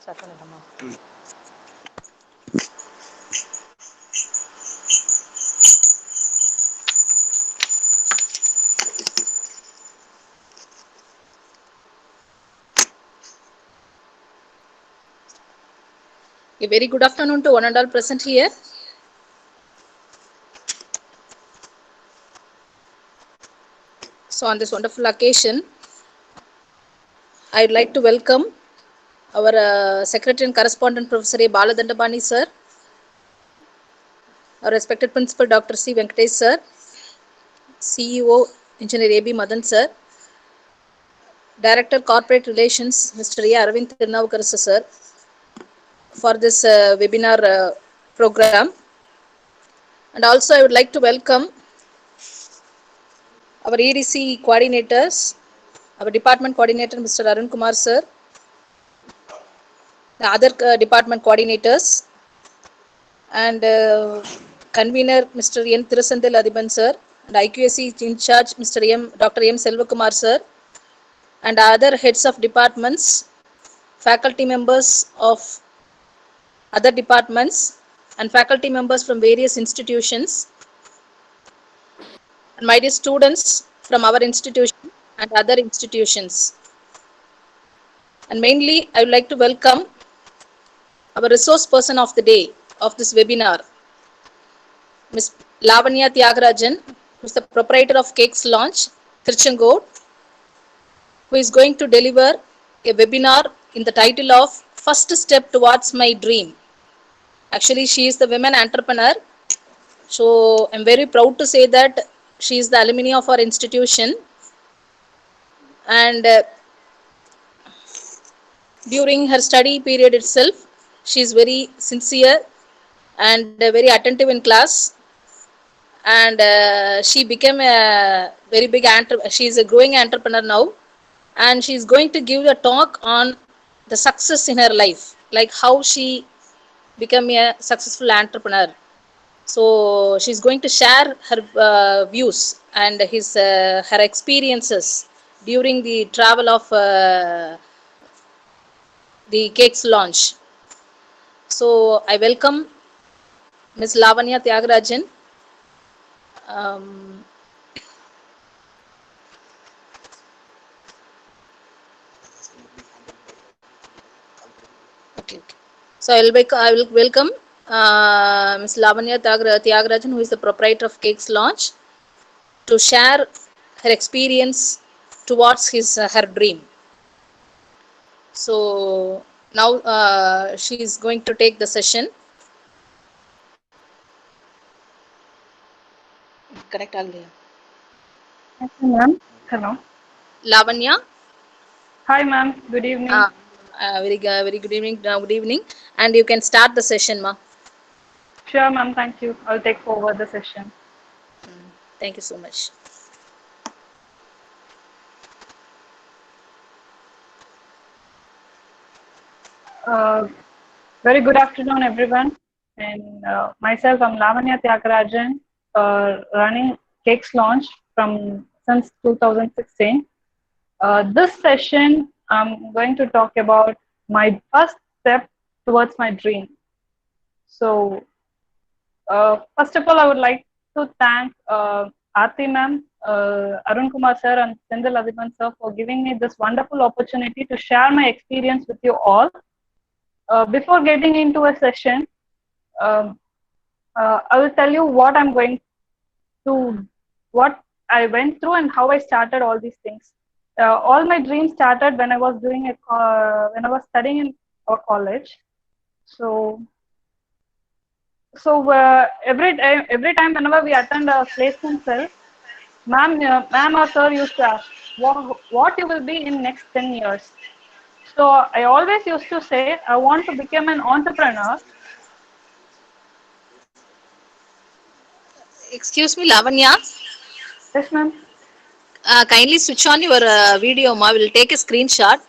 Start பண்ணிடலாமா? A very good afternoon to one and all present here. So on this wonderful occasion, I'd like to welcome our Secretary and Correspondent Professor A. Baladandabani sir, our respected Principal Dr. C. Venkatesh sir, CEO Engineer A.B. Madan sir, Director Corporate Relations Mr. A. Arvind Tirunavukarasu sir, for this webinar program. And also I would like to welcome our EDC coordinators, our department coordinator Mr. Arun Kumar sir, the other department coordinators, and convener Mr. N. Tirusandil Adiban sir, and IQAC in charge Mr. Dr. M. Selvakumar sir, and other heads of departments, faculty members of other departments, and faculty members from various institutions, and my dear students from our institution and other institutions. And mainly, I would like to welcome our resource person of the day of this webinar, Ms. Lavanya Tyagarajan, who is the proprietor of Cakes Launch, Tiruchengood, who is going to deliver a webinar in the title of First Step Towards My Dream. Actually, she is the women entrepreneur. So, I'm very proud to say that she is the alumni of our institution. And during her study period itself, she is very sincere and very attentive in class. And she became a very big she is a growing entrepreneur now, and she is going to give a talk on the success in her life, like how she became a successful entrepreneur. So she's going to share her views and her experiences during the travel of the Cakes launch. So I welcome Ms. Lavanya Tyagarajan. Okay. So I will welcome Ms. Lavanya Tyagarajan, who is the proprietor of Cakes Launch, to share her experience towards her dream. So now she is going to take the session. Connect all there. Yes, ma'am. Hello. Lavanya. Hi, ma'am. Good evening. Very good evening. Good evening, and you can start the session, ma. Sure, ma'am. Thank you. I'll take forward the session. Thank you so much. Very good afternoon, everyone. And myself, I'm Lavanya Tyagarajan, running Cakes Launch since 2016. This session, I'm going to talk about my first step towards my dream. So, first of all, I would like to thank Aarti ma'am, Arun Kumar sir, and Sendil Adiban sir for giving me this wonderful opportunity to share my experience with you all. Before getting into a session, I will tell you what I went through and how I started all these things. All my dreams started when I was when I was studying in our college. So every time whenever we attend a placement cell, ma'am or sir used to ask what you will be in next 10 years. So I always used to say I want to become an entrepreneur. Excuse me, Lavanya. Yes, ma'am. Kindly switch on your video, ma. We'll take a screenshot.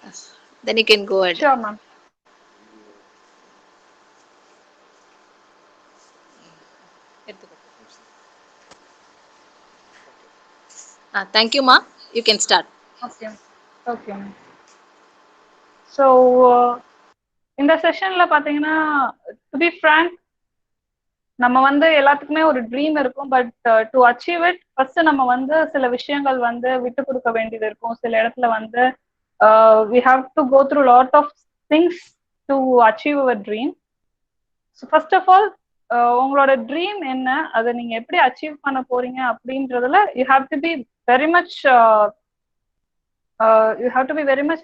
Then you can go ahead. Sure, ma'am. Thank you, ma. You can start. Okay. Okay. So இந்த செஷன்ல பாத்தீங்கன்னா to be frank நம்ம வந்து எல்லாத்துக்குமே ஒரு dream இருக்கும். But to achieve it first நம்ம வந்து சில விஷயங்கள் வந்து விட்டு கொடுக்க வேண்டியது இருக்கும். சில இடத்துல வந்து we have to go through lot of things to achieve our dream. So first of all உங்களோட ட்ரீம் என்ன, அதை நீங்க எப்படி அச்சீவ் பண்ண போறீங்க அப்படின்றதுல you have to be very much you have to be very much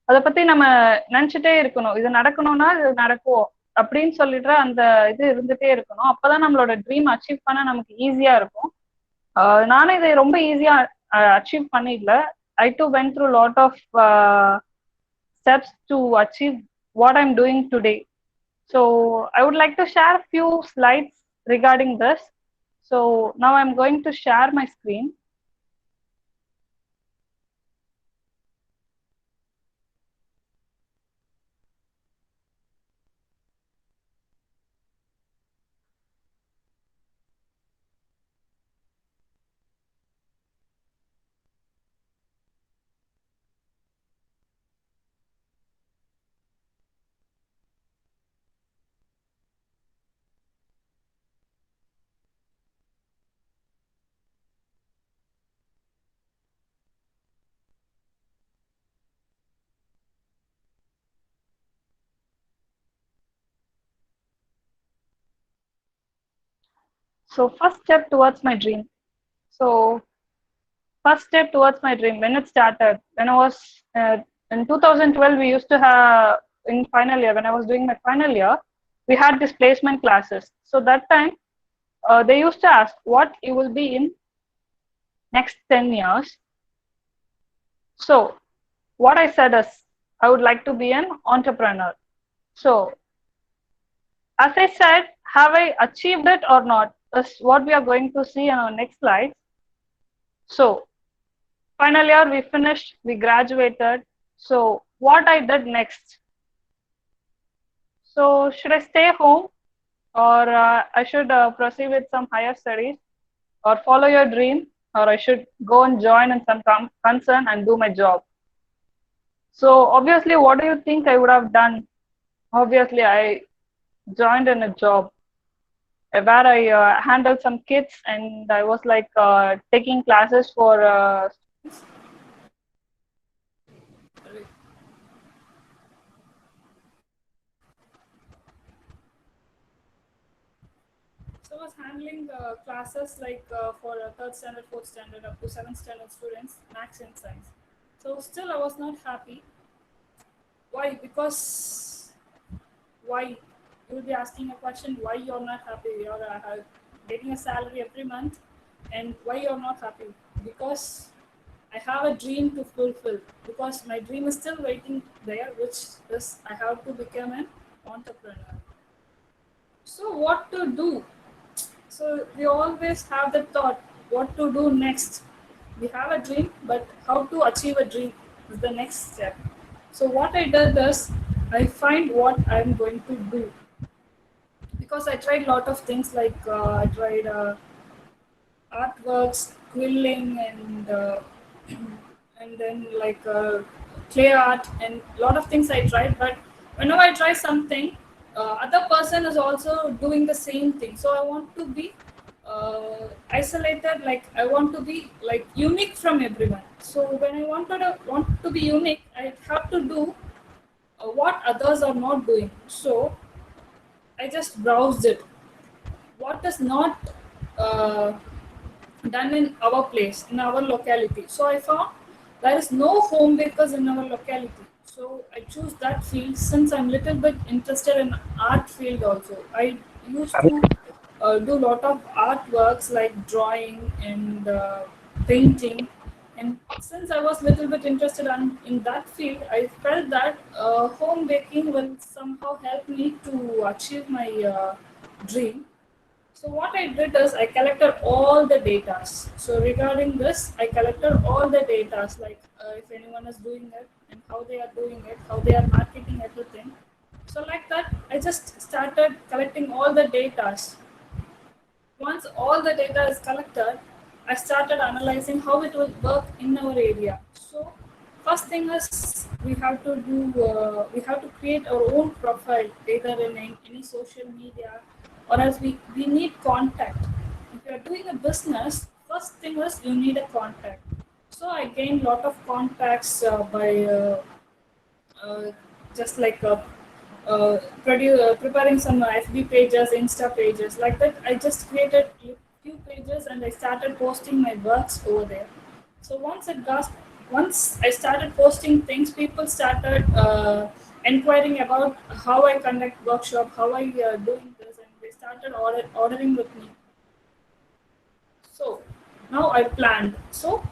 அதை பத்தி நம்ம நினைச்சிட்டே இருக்கணும். இது நடக்கணும்னா இது நடக்கும் அப்படின்னு சொல்லிட்டு அந்த இது இருந்துட்டே இருக்கணும். அப்பதான் நம்மளோட ட்ரீம் அச்சீவ் பண்ண நமக்கு ஈஸியா இருக்கும். நானும் இதை ரொம்ப ஈஸியா அச்சீவ் பண்ணிடல. I do went through lot of steps to achieve what I'm doing today. So I would like to share a few slides regarding this. So now I'm going to share my screen. So first step towards my dream. So first step towards my dream, when it started, when I was in 2012, we used to have in final year, when I was doing my final year, we had this placement classes. So that time, they used to ask what you will be in next 10 years. So what I said is, I would like to be an entrepreneur. So as I said, have I achieved it or not is what we are going to see in our next slide. So final year we finished, we graduated. So what I did next? So should I stay home, or I should proceed with some higher studies, or follow your dream, or I should go and join in some concern and do my job? So obviously, what do you think I would have done? Obviously, I joined in a job where I handled some kids, and I was like taking classes for So I was handling classes like for third standard, fourth standard, up to seventh standard students, max and science. So still I was not happy. Why? Because why? You will be asking a question, why you're not happy? You're getting a salary every month, and why you're not happy? Because I have a dream to fulfill. Because my dream is still waiting there, which is I have to become an entrepreneur. So what to do? So we always have the thought what to do next. We have a dream, but how to achieve a dream is the next step. So what I did is I find what I'm going to do, because I tried a lot of things like I tried artworks, quilling, and then like clay art and a lot of things I tried. But whenever I try something, other person is also doing the same thing. So I want to be isolated. Like I want to be like unique from everyone. So when I want to be unique, I have to do what others are not doing. So I just browsed it. What is not done in our place, in our locality. So I found there is no home bakers in our locality. So I choose that field since I'm little bit interested in art field also. I used to do a lot of artworks like drawing and painting. And since I was little bit interested in that field, I felt that home baking will somehow help me to achieve my dream. So what I did is I collected all the data. So regarding this, I collected all the data, like if anyone is doing it and how they are doing it, how they are marketing everything. So like that, I just started collecting all the data. Once all the data is collected, I started analyzing how it will work in our area. So first thing is we have to we have to create our own profile either in any social media, or else we need contact. If you are doing a business, first thing is you need a contact. So I gained lot of contacts by uh, just like preparing some FB pages, Insta pages, like that. I just created few pages and I started posting my works over there. So once I started posting things, people started inquiring about how I conduct workshop, how I doing this, and they started ordering with me. So now I planned. So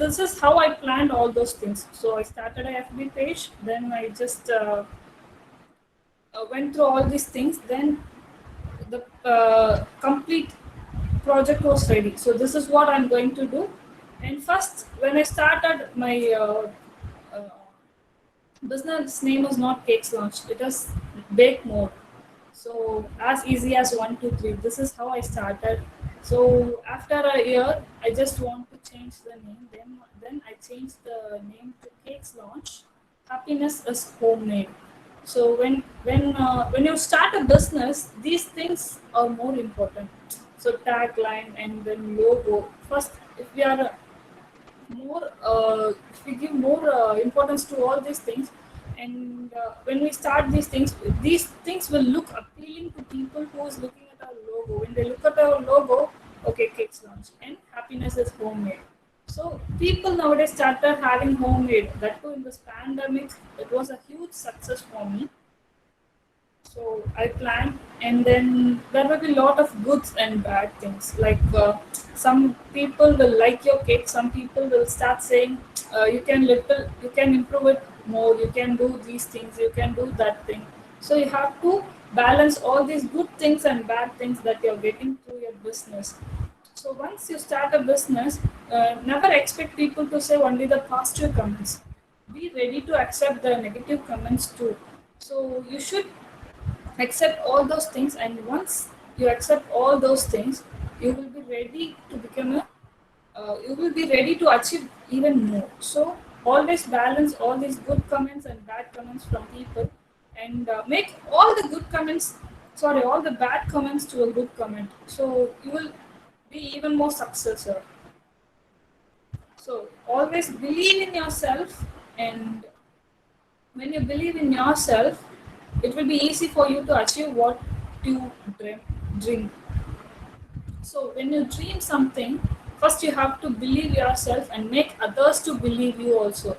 this is how I planned all those things. So I started a FB page, then I just went through all these things. Then the complete project was ready. So this is what I'm going to do. And first, when I started my uh, business name was not Cakes Launch. It was Bake Mode. So as easy as 1, 2, 3. This is how I started. So after a year, I just want to change the name. Then I changed the name to Cakes Launch. Happiness is homemade. So when you start a business, these things are more important. So tagline and then logo. First, if we are more if we give more importance to all these things, and when we start these things will look appealing to people who is looking at our logo. When they look at our logo, okay, Cakes Launch and Happiness is homemade. So people nowadays started having homemade. That too in this pandemic, it was a huge success for me. So I planned, and then there will be a lot of goods and bad things. Like some people will like your cake, some people will start saying you can improve it more, you can do these things, you can do that thing. So you have to balance all these good things and bad things that you're getting through your business. So once you start a business, never expect people to say only the positive comments. Be ready to accept the negative comments too. So you should accept all those things, and once you accept all those things, you will be ready to become a you will be ready to achieve even more. So always balance all these good comments and bad comments from people, and make all the good comments, sorry, all the bad comments to a good comment, so you will be even more successful. So always believe in yourself, and when you believe in yourself, it will be easy for you to achieve what you dream. So when you dream something, first you have to believe yourself and make others to believe you also.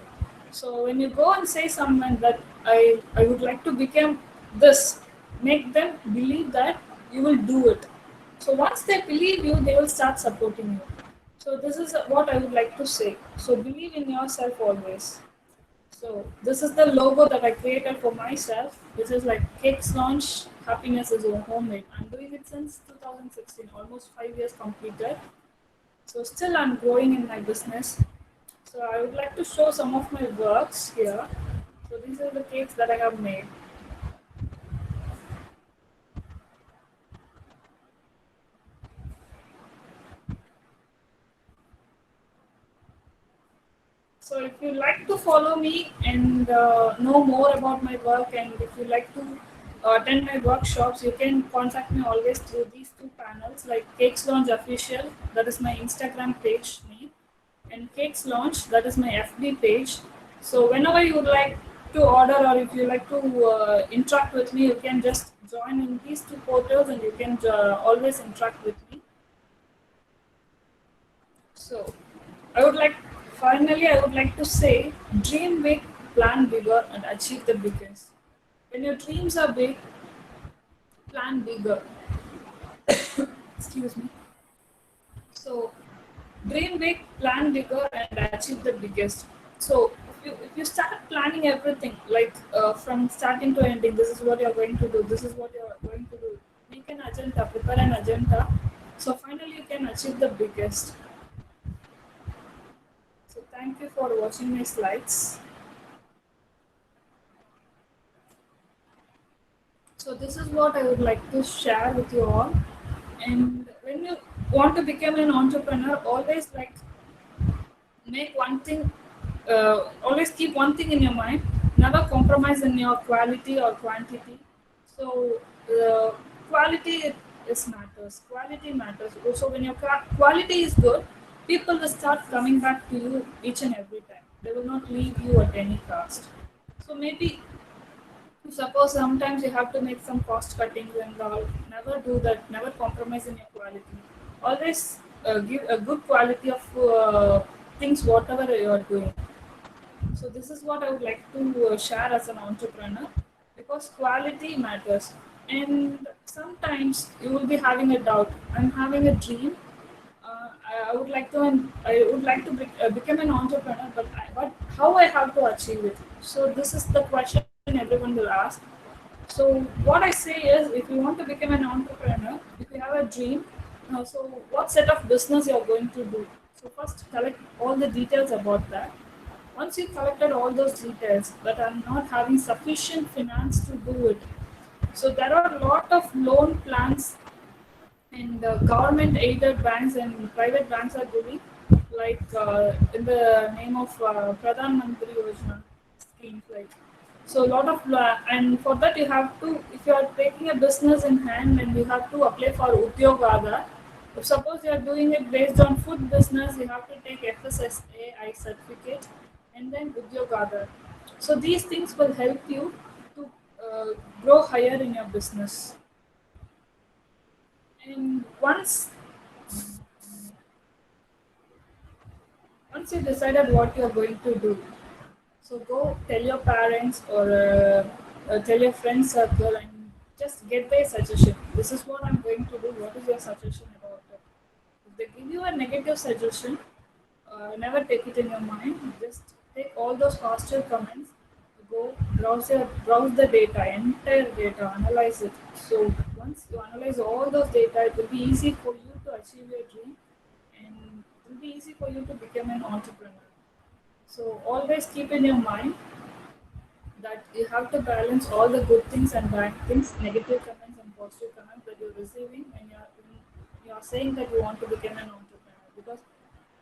So when you go and say someone that I would like to become this, make them believe that you will do it. So once they believe you, they will start supporting you. So this is what I would like to say. So believe in yourself always. So this is the logo that I created for myself. This is like Cakes Launch, Happiness is homemade. I'm doing it since 2016, almost 5 years completed. So still I'm growing in my business. So I would like to show some of my works here. So these are the cakes that I have made. So if you like to follow me and know more about my work, and if you like to attend my workshops, you can contact me always through these two panels, like Cakes Launch Official, that is my Instagram page name, and Cakes Launch, that is my FB page. So whenever you would like to order, or if you like to interact with me, you can just join in these two portals and you can always interact with me. So I would like to say, dream big, plan bigger, and achieve the biggest. When your dreams are big, plan bigger. Excuse me. So, dream big, plan bigger, and achieve the biggest. So, if you start planning everything, like from starting to ending, this is what you're going to do, this is what you're going to do. Make an agenda, prepare an agenda. So, finally, you can achieve the biggest. So thank you for watching my slides. So this is what I would like to share with you all. And when you want to become an entrepreneur, always like make one thing, always keep one thing in your mind. never compromise in your quality or quantity. So quality is matters. Quality matters. Also, when your quality is good, people will start coming back to you each and every time. They will not leave you at any cost. So maybe suppose sometimes you have to make some cost cuttings and all. Never do that. Never compromise in your quality. Always give a good quality of things, whatever you are doing. So this is what I would like to share as an entrepreneur, because quality matters. And sometimes you will be having a doubt. I'm having a dream. I would like to. Become an entrepreneur, but how I have to achieve it? So this is the question everyone will ask. So what I say is, if you want to become an entrepreneur, if you have a dream, so what set of business you are going to do? So first collect all the details about that. Once you collected all those details, but I'm not having sufficient finance to do it. So there are a lot of loan plans and government aided banks and private banks are doing, like in the name of Pradhan Mantri Yojana schemes, like so a lot of and for that you have to, if you are taking a business in hand, and you have to apply for Udyog Aadhar. If suppose you are doing it based on food business, you have to take FSSAI certificate and then Udyog Aadhar. So these things will help you to grow higher in your business. And once you decided what you're going to do, so go tell your parents or tell your friend circle and just get their suggestion. This is what I'm going to do. What is your suggestion about it? If they give you a negative suggestion, never take it in your mind. Just take all those positive comments. Go browse the data, entire data, analyze it. So once you analyze all those data, it will be easy for you to achieve your dream, and it will be easy for you to become an entrepreneur. So always keep in your mind that you have to balance all the good things and bad things, negative comments and positive comments that you're receiving when you're saying that you want to become an entrepreneur. Because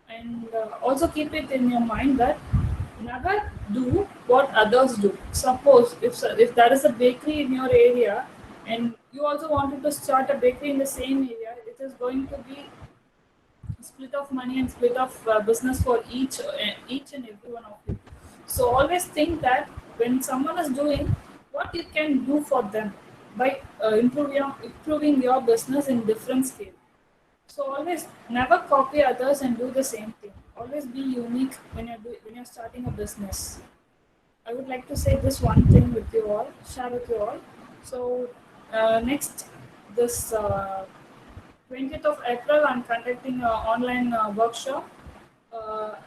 and also keep it in your mind that never do what others do. Suppose if there is a bakery in your area and you also wanted to start a bakery in the same area, it is going to be split of money and split of business for each and every one of you. So always think that when someone is doing, what you can do for them by improving your business in different scale. So always never copy others and do the same thing. Always be unique when you're starting a business. I would like to say this one thing with you all, share with you all. So next, this 20th of April, I'm conducting an online workshop.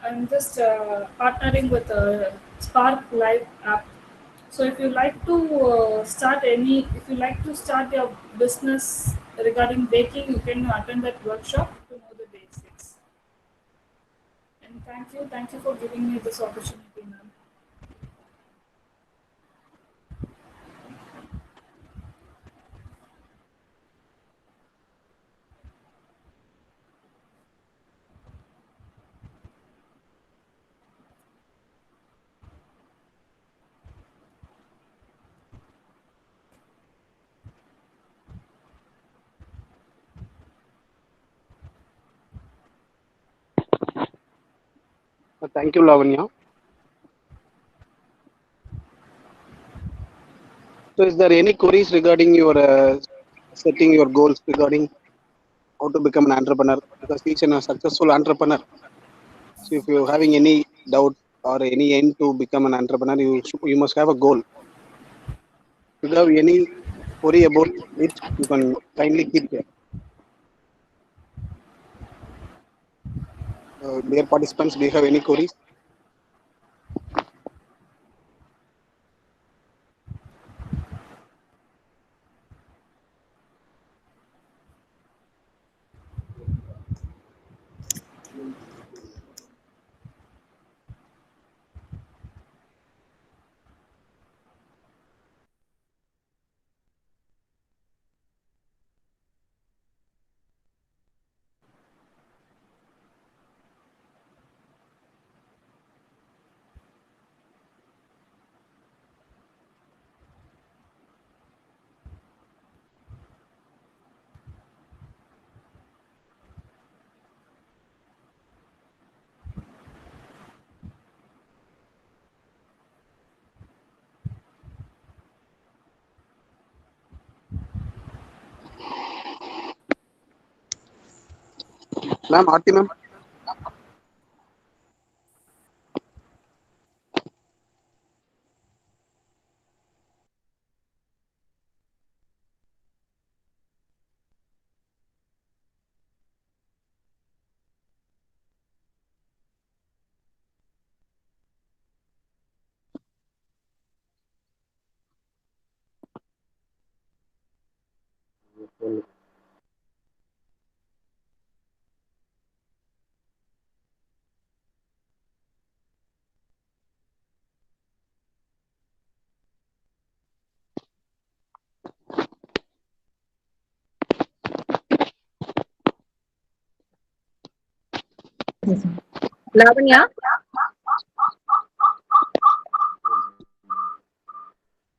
I'm just partnering with Spark Live app. So if you like to start your business regarding baking, you can attend that workshop to know the basics. And thank you for giving me this opportunity, ma'am. Thank you, Lavanya. So, is there any queries regarding your setting your goals regarding how to become an entrepreneur? Because each and a successful entrepreneur. So, if you're having any doubt or any end to become an entrepreneur, you must have a goal. If you have any query about it, you can kindly keep there. Dear participants, do you have any queries? Ma'am, Aarti ma'am. Lavanya,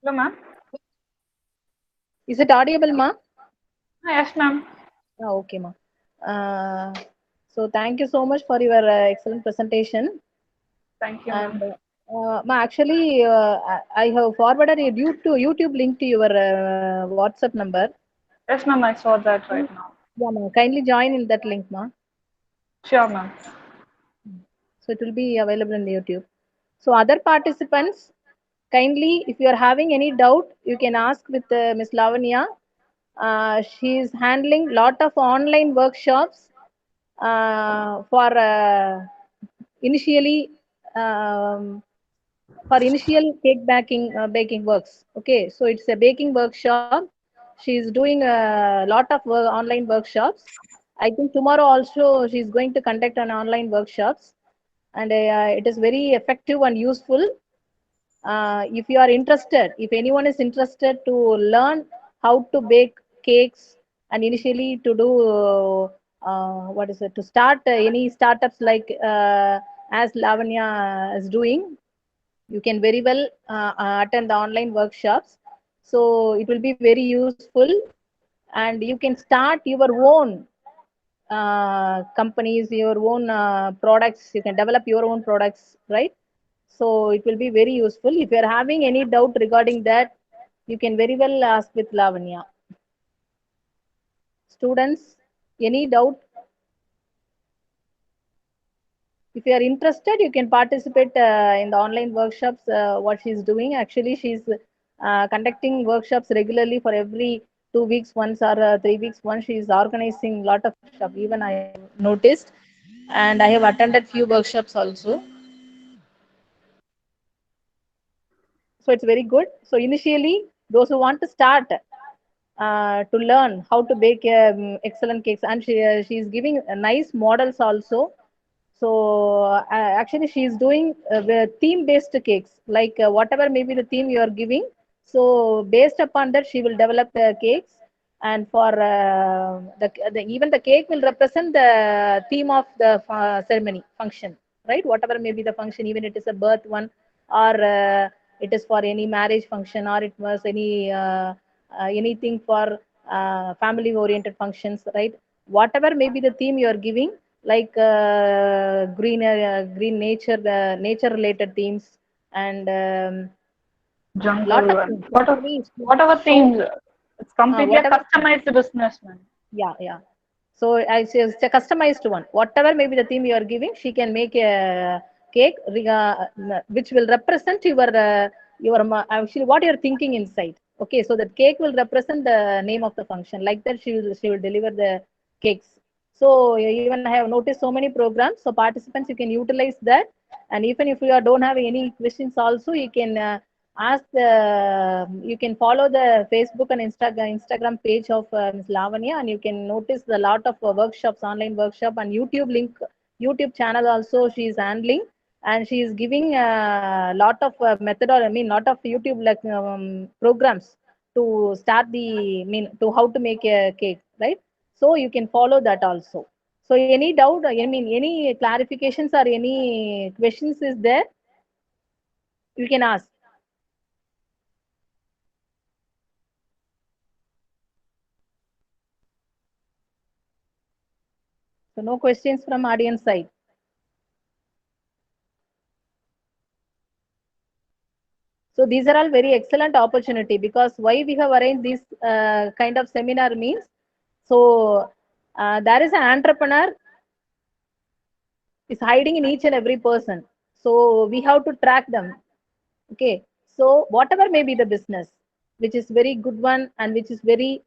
Hello, ma'am. is it audible, ma? Yes, ma'am. Okay, ma. Uh, so thank you so much for your excellent presentation. Thank you, And ma'am. ma, actually, I have forwarded a YouTube link to your WhatsApp number. Yes, ma'am. I saw that right now. Yeah, ma. Kindly join in that link, ma. Sure, ma'am. So it will be available in the YouTube. So other participants, kindly, if you are having any doubt, you can ask with Miss Lavanya. She is handling lot of online workshops for initially um, for initial cake baking works. Okay, so it's a baking workshop. She is doing a lot of online workshops. I think tomorrow also she is going to conduct an online workshops, and it is very effective and useful. If you are interested, if anyone is interested to learn how to bake cakes and initially to do what is it, to start any startups like as Lavanya is doing, you can very well attend the online workshops. So it will be very useful, and you can start your own companies, your own products. You can develop your own products, right? So it will be very useful. If you are having any doubt regarding that, you can very well ask with Lavanya. Students, any doubt? If you are interested, you can participate in the online workshops. What she's doing, actually, she's conducting workshops regularly for every 2 weeks once or 3 weeks once. She is organizing a lot of workshops. Even I have noticed, and I have attended few workshops also. So it's very good. So initially, those who want to start to learn how to bake excellent cakes, and she is giving nice models also. So actually, she is doing theme based cakes, like whatever may be the theme you are giving. So based upon that, she will develop the cakes, and for the even the cake will represent the theme of the ceremony function, right? Whatever may be the function, even it is a birth one, or it is for any marriage function, or it was anything for family oriented functions, right? Whatever may be the theme you are giving, like green nature, nature related themes, and lot Jungle of and things actually. whatever So themes. It's completely a whatever, customized business, man. yeah. So I say it's a customized one. Whatever may be the theme you are giving, she can make a cake which will represent your actually what you are thinking inside. Okay, so that cake will represent the name of the function. Like that, she will deliver the cakes. So even I have noticed so many programs. So participants, you can utilize that. And even if you don't have any questions, also you can ask the, you can follow the Facebook and Instagram page of Ms. Lavanya, and you can notice a lot of workshops, online workshop, and YouTube link, YouTube channel also she is handling, and she is giving a lot of method, or I mean lot of YouTube like programs to start the, I mean, to how to make a cake, right? So you can follow that also. So any doubt, I mean any clarifications or any questions is there, you can ask. So no questions from audience side. So these are all very excellent opportunity, because why we have arranged this kind of seminar means, so there is an entrepreneur is hiding in each and every person. So we have to track them. Okay. So whatever may be the business, which is very good one and which is very,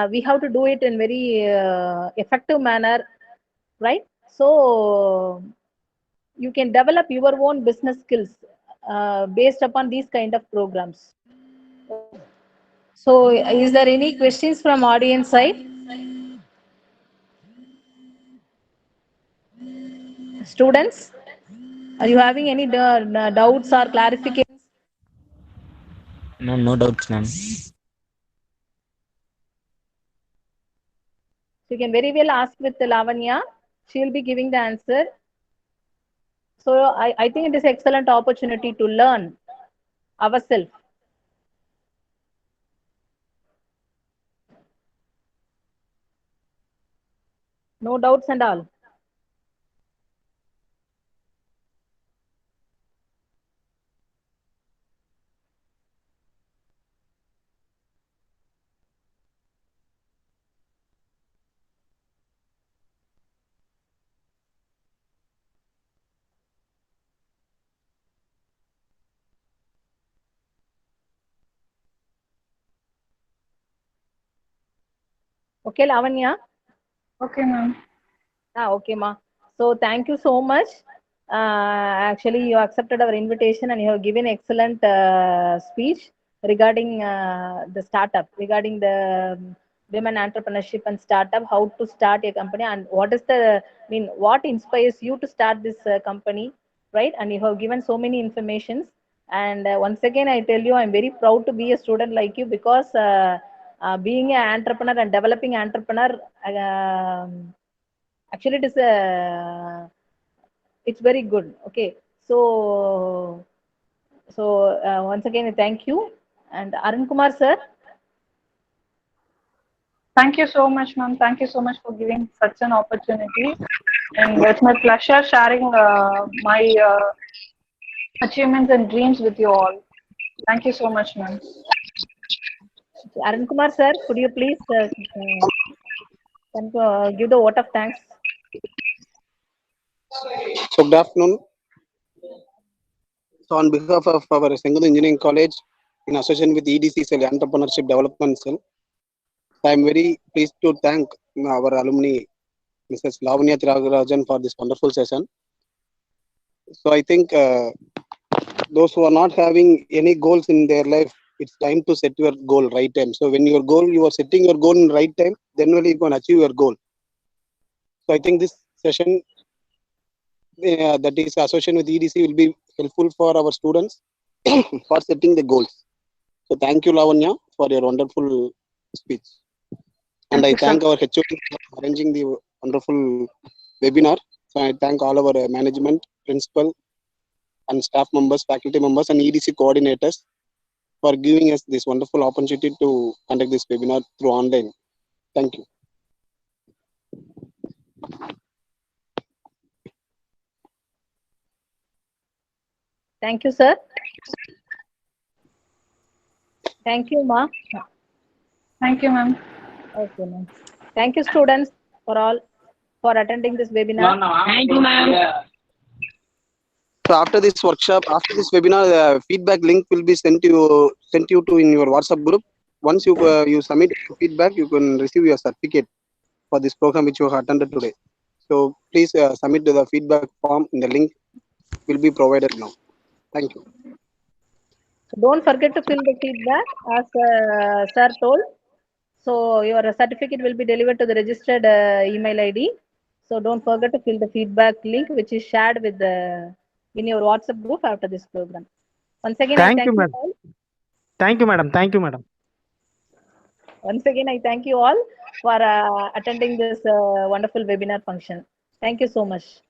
we have to do it in very effective manner, right? So you can develop your own business skills based upon these kind of programs. So is there any questions from audience side? Students, are you having any doubts or clarifications? No, no doubts, ma'am. So you can very well ask with Lavanya. She will be giving the answer. So I think it is excellent opportunity to learn ourselves. No doubts and all. Okay, Lavanya. Okay, ma'am. Okay, ma. So thank you so much. Actually, you accepted our invitation and you have given excellent speech regarding the startup, regarding the women entrepreneurship and startup, how to start a company, and what is the, I mean, what inspires you to start this company, right? And you have given so many informations. And once again, I tell you, I'm very proud to be a student like you because being an entrepreneur and developing entrepreneur. Actually, it is it's very good. Okay, so once again, thank you. And Arun Kumar sir, Thank you so much, ma'am. Thank you so much for giving such an opportunity. And it's my pleasure sharing my achievements and dreams with you all. Thank you so much, ma'am. Arun Kumar sir, could you please give the vote of thanks? So good afternoon. So on behalf of our Sengal Engineering College, in association with EDC Cell, Entrepreneurship Development Cell, I am very pleased to thank our alumni, Mrs. Lavanya Thiagarajan, for this wonderful session. So I think those who are not having any goals in their life, it's time to set your goal right time. So when your goal, you are setting your goal in right time, then only you can achieve your goal. So I think this session that is associated with EDC will be helpful for our students for setting the goals. So thank you, Lavanya, for your wonderful speech. And I thank our HOD for arranging the wonderful webinar. So I thank all our management, principal, and staff members, faculty members, and EDC coordinators for giving us this wonderful opportunity to conduct this webinar through online. Thank you. Thank you, sir. Thank you, ma. Thank you, ma'am. Okay, ma'am. Thank you, students, for attending this webinar. Thank you, ma'am. So after this workshop, after this webinar, the feedback link will be sent you to in your WhatsApp group. Once you submit feedback, you can receive your certificate for this program which you have attended today. So please submit the feedback form in the link will be provided now. Thank you. So don't forget to fill the feedback as sir told. So your certificate will be delivered to the registered email ID. So don't forget to fill the feedback link which is shared with in your WhatsApp group after this program. Once again, I thank you madam. all. Thank you, madam. Thank you, madam. Once again, I thank you all for attending this wonderful webinar function. Thank you so much.